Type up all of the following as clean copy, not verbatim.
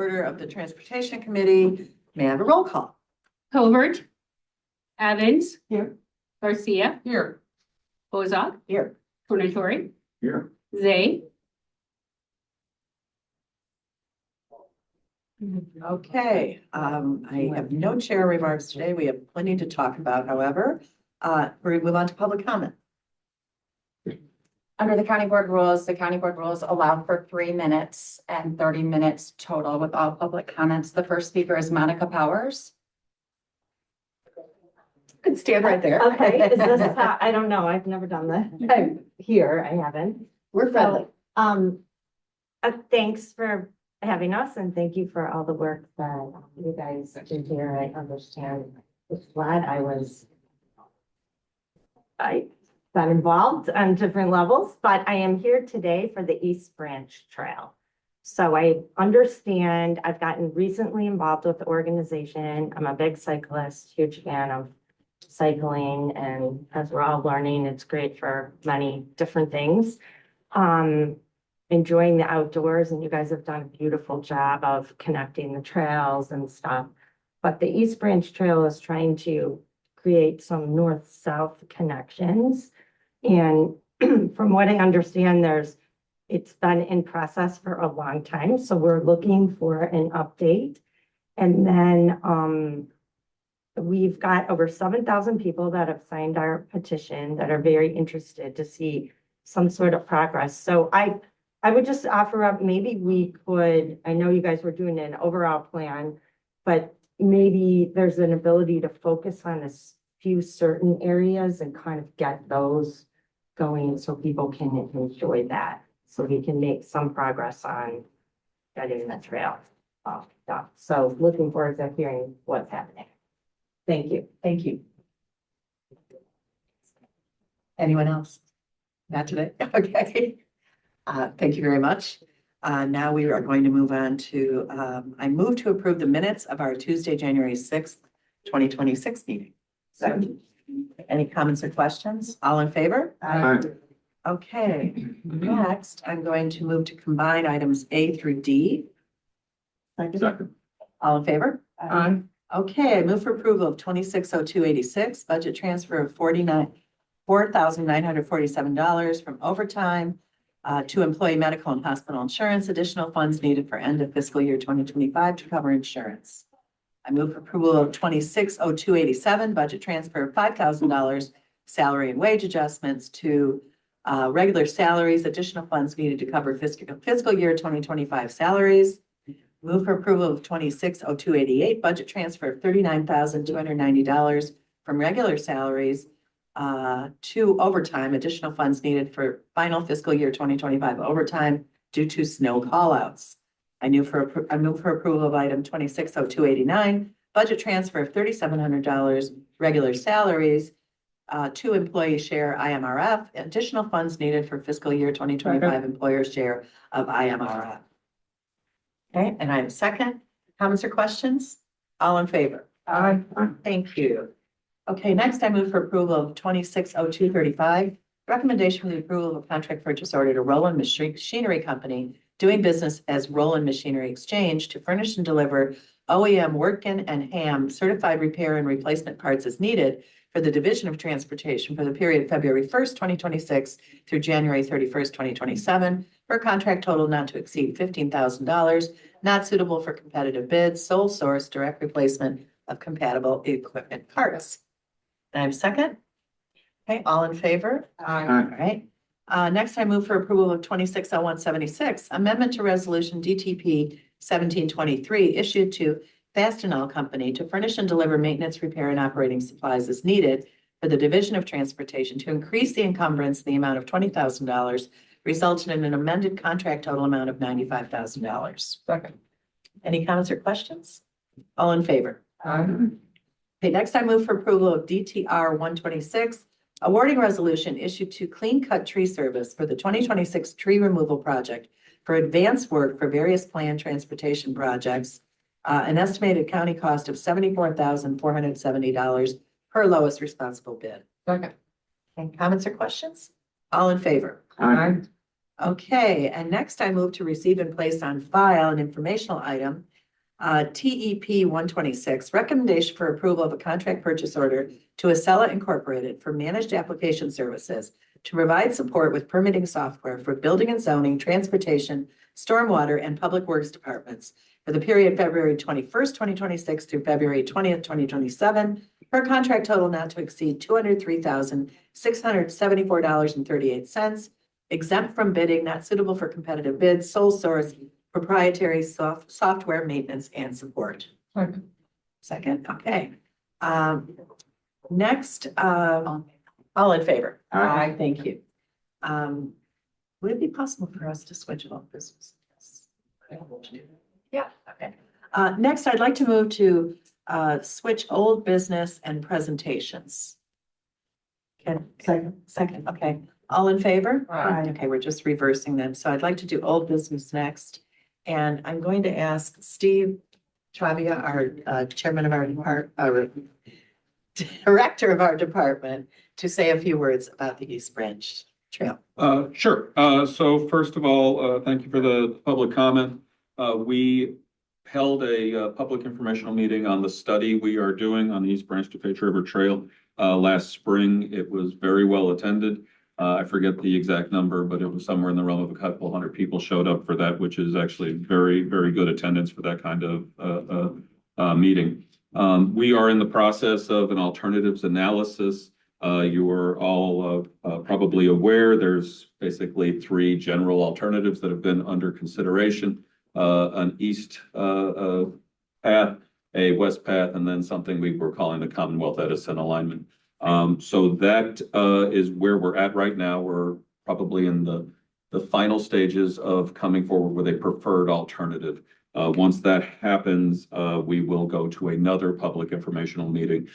order of the Transportation Committee. May I have a roll call? Covert. Evans. Here. Garcia. Here. Bozak. Here. Tornatore. Here. Zay. Okay, I have no chair remarks today. We have plenty to talk about, however. We're going to move on to public comment. Under the county board rules, the county board rules allow for 3 minutes and 30 minutes total with all public comments. The first speaker is Monica Powers. Could stand right there. Okay, is this, I don't know, I've never done that here, I haven't. We're friendly. Thanks for having us and thank you for all the work that you guys did here. I understand it's glad I got involved on different levels, but I am here today for the East Branch Trail. So I understand, I've gotten recently involved with the organization. I'm a big cyclist, huge fan of cycling, and as we're all learning, it's great for many different things. Enjoying the outdoors, and you guys have done a beautiful job of connecting the trails and stuff. But the East Branch Trail is trying to create some north-south connections. And from what I understand, it's been in process for a long time. So we're looking for an update. And then we've got over 7,000 people that have signed our petition that are very interested to see some sort of progress. So I would just offer up, maybe we could, I know you guys were doing an overall plan, but maybe there's an ability to focus on a few certain areas and kind of get those going so people can enjoy that. So we can make some progress on getting the trail done. So looking forward to hearing what's happening. Thank you. Thank you. Anyone else? Not today? Okay. Thank you very much. Now we are going to move on to, I move to approve the minutes of our Tuesday, January 6th, 2026 meeting. Second. Any comments or questions? All in favor? Aye. Okay, next, I'm going to move to combine items A through D. Second. All in favor? Okay, I move for approval of 260286, budget transfer of $4,947 from overtime to employee medical and hospital insurance, additional funds needed for end of fiscal year 2025 to cover insurance. I move for approval of 260287, budget transfer of $5,000 salary and wage adjustments to regular salaries, additional funds needed to cover fiscal year 2025 salaries. Move for approval of 260288, budget transfer of $39,290 from regular salaries to overtime, additional funds needed for final fiscal year 2025 overtime due to snow callouts. I move for approval of item 260289, budget transfer of $3,700 regular salaries to employee share IMRF, additional funds needed for fiscal year 2025 employer share of IMRF. Okay, and I have a second. Comments or questions? All in favor? Aye. Thank you. Okay, next I move for approval of 260235, recommendation for the approval of a contract purchase order to Roland Machinery Company doing business as Roland Machinery Exchange to furnish and deliver OEM Wirtgen and Ham certified repair and replacement parts as needed for the Division of Transportation for the period February 1st, 2026 through January 31st, 2027, for a contract total not to exceed $15,000, not suitable for competitive bids, sole source, direct replacement of compatible equipment parts. And I have a second. Okay, all in favor? Aye. All right. Next, I move for approval of 260176, amendment to resolution DTP 1723 issued to Fastenal Company to furnish and deliver maintenance, repair, and operating supplies as needed for the Division of Transportation to increase the encumbrance in the amount of $20,000, resulting in an amended contract total amount of $95,000. Second. Any comments or questions? All in favor? Okay, next I move for approval of DTR 126, awarding resolution issued to Clean Cut Tree Service for the 2026 tree removal project for advanced work for various planned transportation projects, an estimated county cost of $74,470 per lowest responsible bid. Second. Any comments or questions? All in favor? Aye. Okay, and next I move to receive and place on file an informational item TEP 126, recommendation for approval of a contract purchase order to Acela Incorporated for managed application services to provide support with permitting software for building and zoning, transportation, stormwater, and public works departments for the period February 21st, 2026 through February 20th, 2027, for a contract total not to exceed $203,674.38, exempt from bidding, not suitable for competitive bids, sole source, proprietary software maintenance and support. Second, okay. Next, all in favor? Aye. Thank you. Would it be possible for us to switch off business? Yeah, okay. Next, I'd like to move to switch old business and presentations. Second, okay. All in favor? Aye. Okay, we're just reversing them. So I'd like to do old business next. And I'm going to ask Steve Travia, our chairman of our director of our department, to say a few words about the East Branch Trail. Sure. So first of all, thank you for the public comment. We held a public informational meeting on the study we are doing on the East Branch DuPage River Trail last spring. It was very well attended. I forget the exact number, but it was somewhere in the realm of a couple hundred people showed up for that, which is actually very, very good attendance for that kind of meeting. We are in the process of an alternatives analysis. You are all probably aware there's basically three general alternatives that have been under consideration. An east path, a west path, and then something we were calling the Commonwealth Edison alignment. So that is where we're at right now. We're probably in the final stages of coming forward with a preferred alternative. Once that happens, we will go to another public informational meeting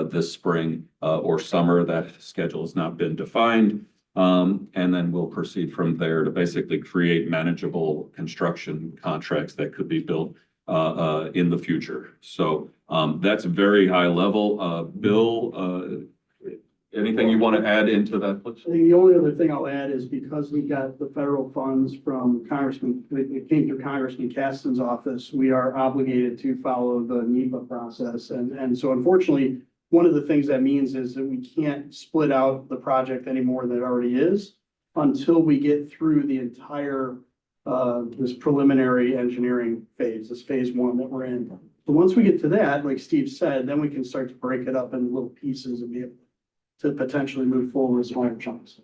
this spring or summer. That schedule has not been defined. And then we'll proceed from there to basically create manageable construction contracts that could be built in the future. So that's very high level. Bill, anything you want to add into that, please? I think the only other thing I'll add is because we got the federal funds from Congressman, it came through Congressman Caston's office, we are obligated to follow the NEPA process. And so unfortunately, one of the things that means is that we can't split out the project any more than it already is until we get through the entire this preliminary engineering phase, this phase one that we're in. But once we get to that, like Steve said, then we can start to break it up into little pieces and be able to potentially move forward with smaller chunks.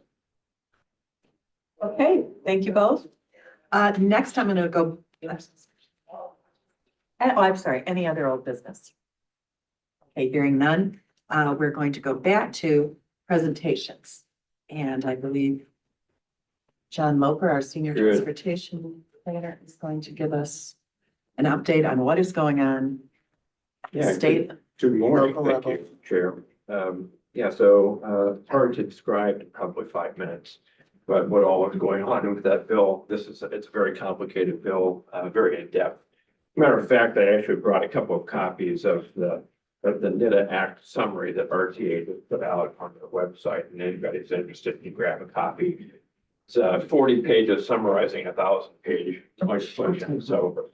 Okay, thank you both. Next, I'm going to go. Oh, I'm sorry, any other old business? Okay, hearing none, we're going to go back to presentations. And I believe John Loper, our senior Good. transportation planner, is going to give us an update on what is going on. Yeah, State. Good morning, local thank level. you, Chair. Yeah, so it's hard to describe in probably 5 minutes, but what all is going on with that bill. It's a very complicated bill, very in-depth. Matter of fact, I actually brought a couple of copies of the NITA Act summary that RTA has put out on their website, and anybody's interested, you can grab a copy. It's 40 pages summarizing 1,000-page legislation. So,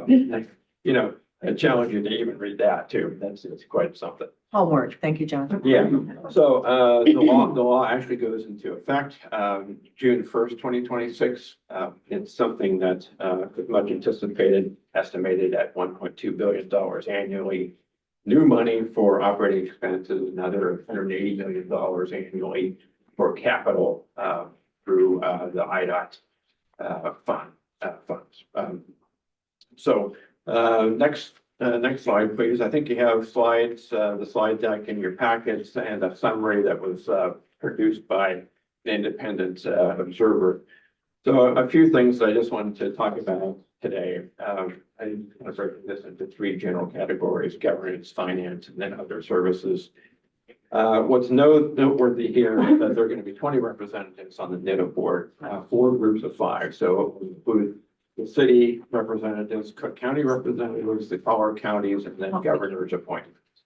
you know, I challenge you to even read that too. It's quite something. Homework. Thank you, John. Yeah. So the law actually goes into effect June 1st, 2026. It's something that is much anticipated, estimated at $1.2 billion annually. New money for operating expenses, another $180 million annually for capital through the IDOT funds. Next slide, please. I think you have slides, the slide deck in your packets and a summary that was produced by an independent observer. So a few things I just wanted to talk about today. I break this into 3 general categories: governance, finance, and then other services. What's noteworthy here is that there are going to be 20 representatives on the NITA board, 4 groups of 5. So it will include the city representatives, Cook County representatives, the Collier counties, and then governor's appointments.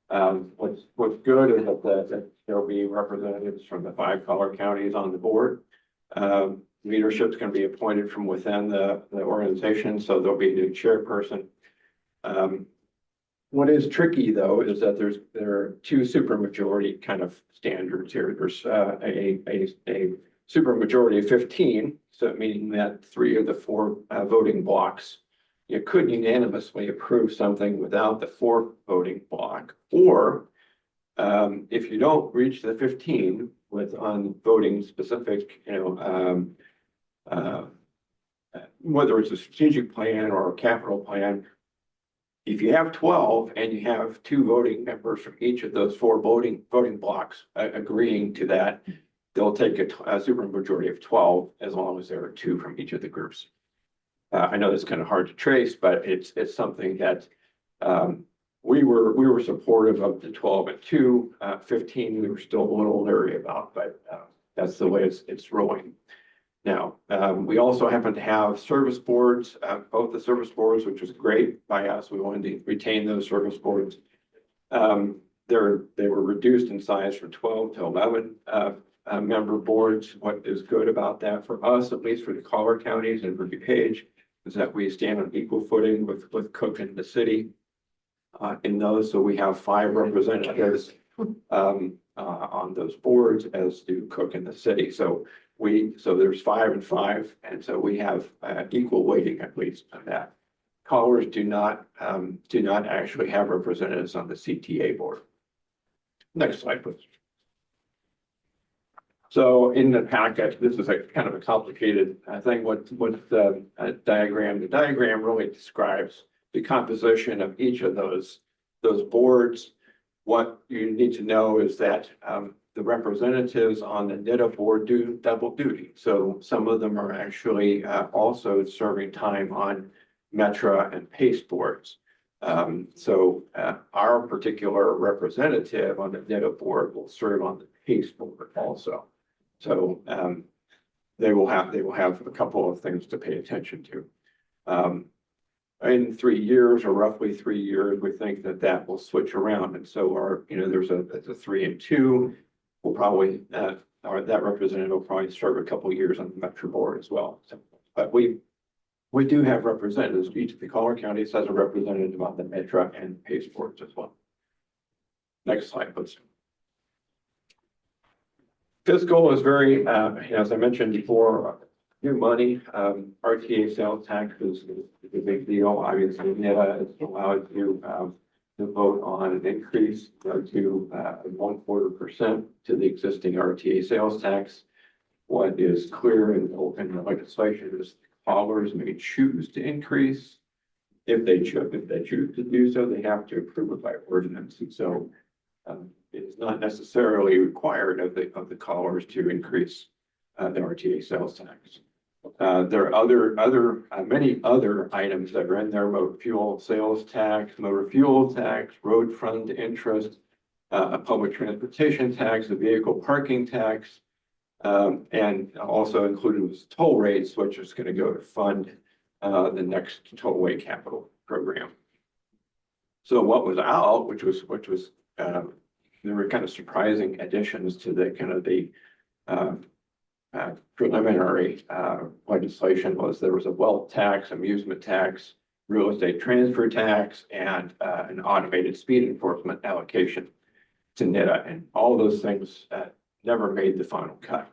What's good is that there will be representatives from the 5 Collier counties on the board. Leadership's going to be appointed from within the organization, so there'll be a new chairperson. What is tricky, though, is that there are two supermajority kind of standards here. There's a supermajority of 15, so meaning that 3 of the 4 voting blocks, you could unanimously approve something without the 4th voting block, or if you don't reach the 15 on voting specific, whether it's a strategic plan or a capital plan, if you have 12 and you have 2 voting members from each of those 4 voting blocks agreeing to that, they'll take a supermajority of 12 as long as there are 2 from each of the groups. I know that's kind of hard to trace, but it's something that we were supportive of the 12 and 2. 15 we were still a little leery about, but that's the way it's rolling. Now, we also happen to have service boards, both the service boards, which was great by us. We wanted to retain those service boards. They were reduced in size from 12 to 11 member boards. What is good about that for us, at least for the collar counties and for DuPage, is that we stand on equal footing with Cook and the city in those. So we have 5 representatives on those boards, as do Cook and the city. So there's 5 and 5, and so we have equal weighting, at least, on that. Collars do not actually have representatives on the CTA board. Next slide, please. So in the packet, this is a kind of a complicated thing. What the diagram? The diagram really describes the composition of each of those boards. What you need to know is that the representatives on the NIDA board do double duty. So some of them are actually also serving time on Metra and PACE boards. So our particular representative on the NIDA board will serve on the PACE board also. So they will have a couple of things to pay attention to. In 3 years, or roughly 3 years, we think that will switch around. And so there's a 3 and 2. We'll probably, or that representative will probably serve a couple of years on the Metro board as well. So, but we do have representatives. Each of the collar counties has a representative on the Metro and PACE boards as well. Next slide, please. Fiscal is very, as I mentioned before, new money. RTA sales tax is a big deal. Obviously, NIDA is allowed to vote on an increase to 1/4% to the existing RTA sales tax. What is clear in the legislation is collars may choose to increase. If they choose to do so, they have to approve it by ordinance. And so it is not necessarily required of the collars to increase the RTA sales tax. There are many other items that are in there: motor fuel sales tax, motor fuel tax, road fund interest, a public transportation tax, a vehicle parking tax, and also included was toll rates, which is going to go to fund the next tollway capital program. So what was out, which was there were kind of surprising additions to the kind of the preliminary legislation, was there was a wealth tax, amusement tax, real estate transfer tax, and an automated speed enforcement allocation to NIDA. And all those things never made the final cut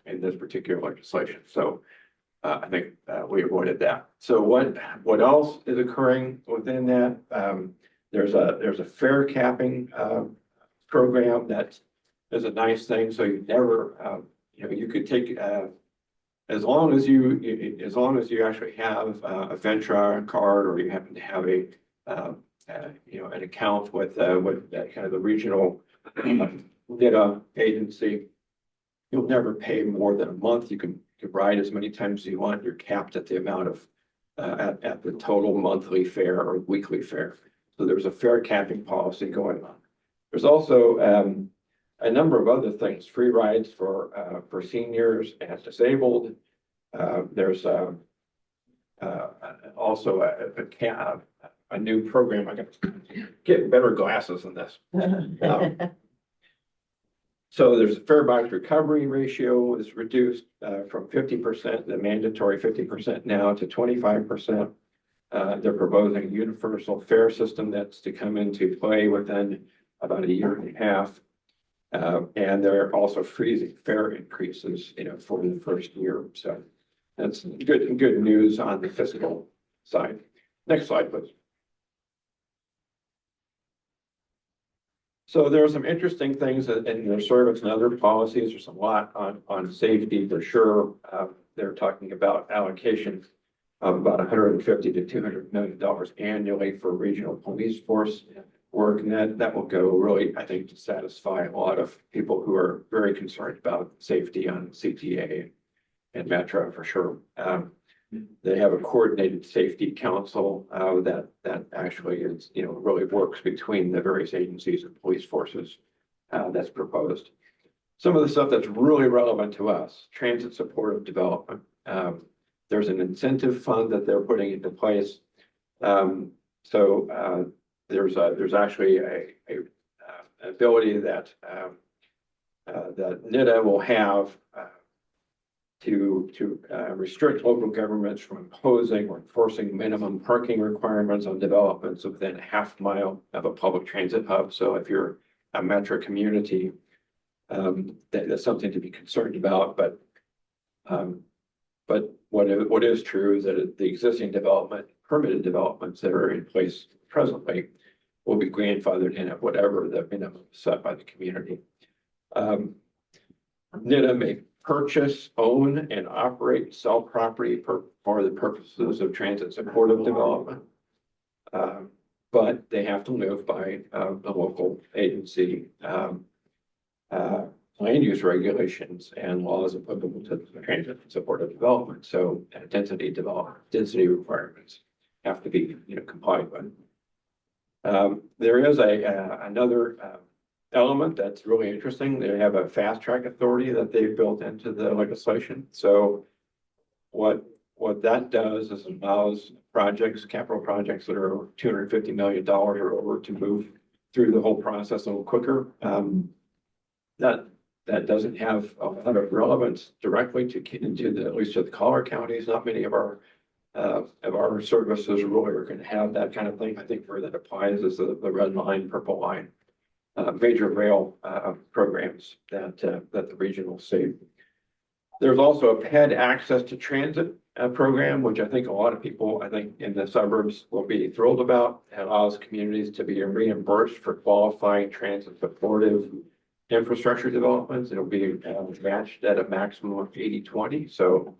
in this particular legislation. So I think we avoided that. So what else is occurring within that? There's a fare capping program that is a nice thing. So you never, you could take as long as you actually have a Ventra card, or you happen to have an account with that kind of the regional NIDA agency, you'll never pay more than a month. You can ride as many times as you want. You're capped at the amount of at the total monthly fare or weekly fare. So there's a fare capping policy going on. There's also a number of other things: free rides for seniors and disabled. There's also a new program. I got to get better glasses than this. So there's a fare box recovery ratio is reduced from 50%, the mandatory 50% now, to 25%. They're proposing a universal fare system that's to come into play within about a year and a half. And they're also freezing fare increases, for the first year. So that's good news on the fiscal side. Next slide, please. So there are some interesting things in their service and other policies. There's a lot on safety for sure. They're talking about allocation of about $150 to $200 million annually for regional police force work. And that will go really, I think, to satisfy a lot of people who are very concerned about safety on CTA and Metro for sure. They have a coordinated safety council that actually is, really works between the various agencies and police forces that's proposed. Some of the stuff that's really relevant to us, transit supportive development. There's an incentive fund that they're putting into place. There's actually a ability that NIDA will have to restrict local governments from imposing or enforcing minimum parking requirements on developments within a half mile of a public transit hub. So if you're a metro community, that's something to be concerned about. But what is true is that the existing permitted developments that are in place presently will be grandfathered in at whatever the minimum set by the community. NIDA may purchase, own, and operate, sell property for the purposes of transit supportive development. But they have to live by the local agency land use regulations and laws applicable to transit supportive development. So density requirements have to be complied with. There is another element that's really interesting. They have a fast track authority that they've built into the legislation. So what that does is allows capital projects that are $250 million or over to move through the whole process a little quicker. That doesn't have a lot of relevance directly at least to the collar counties. Not many of our services really are going to have that kind of thing. I think where that applies is the red line, purple line. Major rail programs that the regional see. There's also a PED access to transit program, which I think a lot of people, in the suburbs will be thrilled about. It allows communities to be reimbursed for qualifying transit supportive infrastructure developments. It'll be matched at a maximum of 80-20. So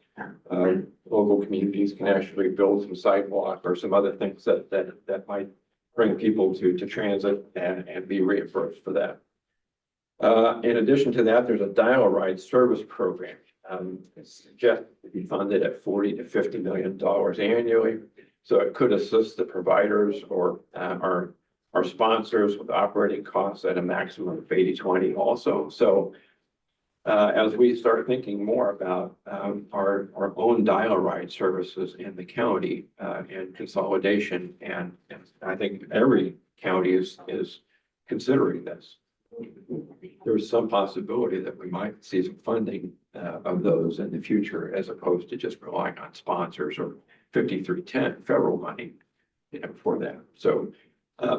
local communities can actually build some sidewalk or some other things that might bring people to transit and be reimbursed for that. In addition to that, there's a dial-a-ride service program. It's suggested to be funded at $40 to $50 million annually. So it could assist the providers or our sponsors with operating costs at a maximum of 80-20 also. So as we start thinking more about our own dial-a-ride services in the county and consolidation, and I think every county is considering this. There's some possibility that we might see some funding of those in the future, as opposed to just relying on sponsors or 5310 federal money, for that. So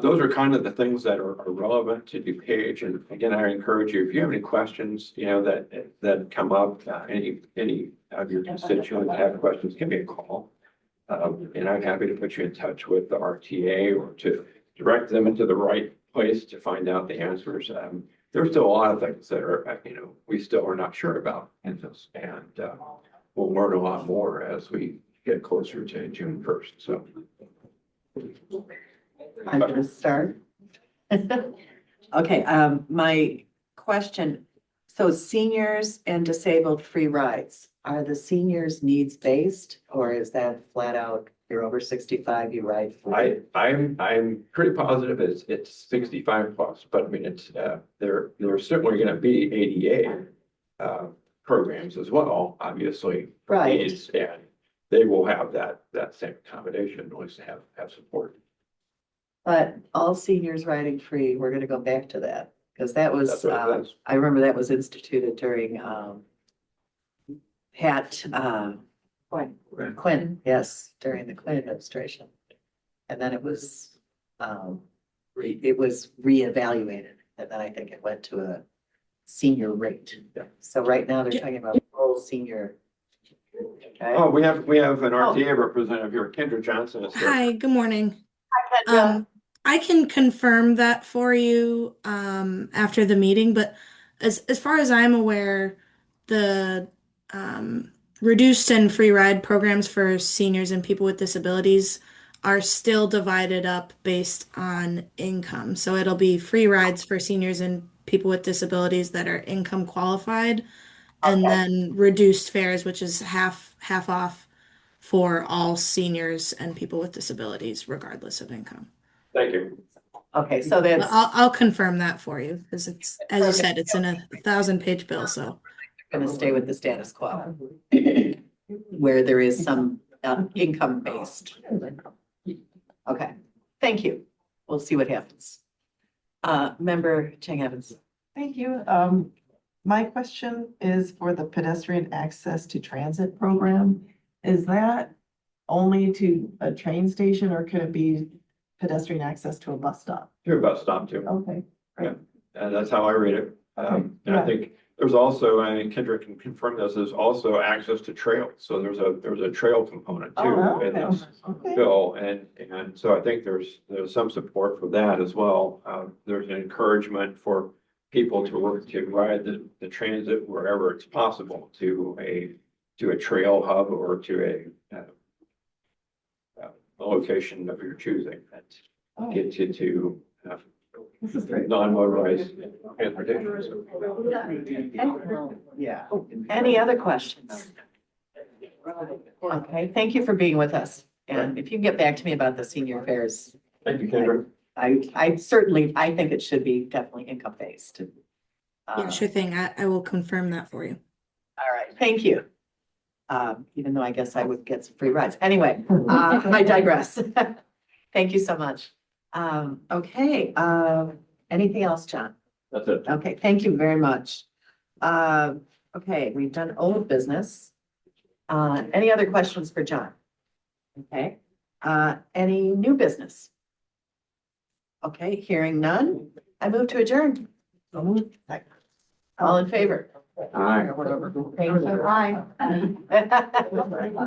those are kind of the things that are relevant to DuPage. And again, I encourage you, if you have any questions, that come up, any of your constituents have questions, give me a call. And I'm happy to put you in touch with the RTA or to direct them into the right place to find out the answers. There's still a lot of things that are, we still are not sure about in this, and we'll learn a lot more as we get closer to June 1st. So. I'm going to start. Okay, my question, so seniors and disabled free rides, are the seniors needs-based, or is that flat out, you're over 65, you ride free? I'm pretty positive it's 65 plus, but I mean, it's there certainly going to be ADA programs as well, obviously. Right. And they will have that same accommodation, at least to have support. But all seniors riding free, we're gonna go back to that, because that was, That's what it is. I remember that was instituted during, Quinn, yes, during the Quinn administration. And then it was, it was reevaluated, and then I think it went to a senior rate. So right now they're talking about full senior. Okay. Oh, we have an RTA representative here, Kendra Johnson. is here. Hi, good morning. Kendra. I can confirm that for you after the meeting, but as far as I'm aware, the reduced and free ride programs for seniors and people with disabilities are still divided up based on income. So it'll be free rides for seniors and people with disabilities that are income qualified, and Okay. then reduced fares, which is half off for all seniors and people with disabilities, regardless of income. Thank you. Okay, so But that's I'll confirm that for you because it's, as you said, it's in a 1,000-page bill. So gonna stay with the status quo. Where there is some income based. Okay, thank you. We'll see what happens. Member Chang Evans. Thank you. My question is for the pedestrian access to transit program. Is that only to a train station or could it be pedestrian access to a bus stop? To a bus stop too. Okay, And that's how I read it. And I Yeah. think there's also, and Kendra can confirm this, there's also access to trails. So there's a trail component too Oh, in okay. this Okay. bill. And so I think there's some support for that as well. There's an encouragement for people to work to ride the transit wherever it's possible to a trail hub or to a location of your choosing that Oh, gets you to this is great. non-motorized transportation. Yeah. Any other questions? Okay, thank you for being with us. And if you can get back to me about the senior affairs, Thank you, Kendra. I certainly, I think it should be definitely income based. yeah, sure thing. I will confirm that for you. All right, thank you. Even though I guess I would get some free rides. Anyway, I digress. Thank you so much. Okay, anything else, John? That's it. Okay, thank you very much. Okay, we've done old business. Any other questions for John? Okay, any new business? Okay, hearing none, I move to adjourn. All in favor? All right. Thank you. Bye.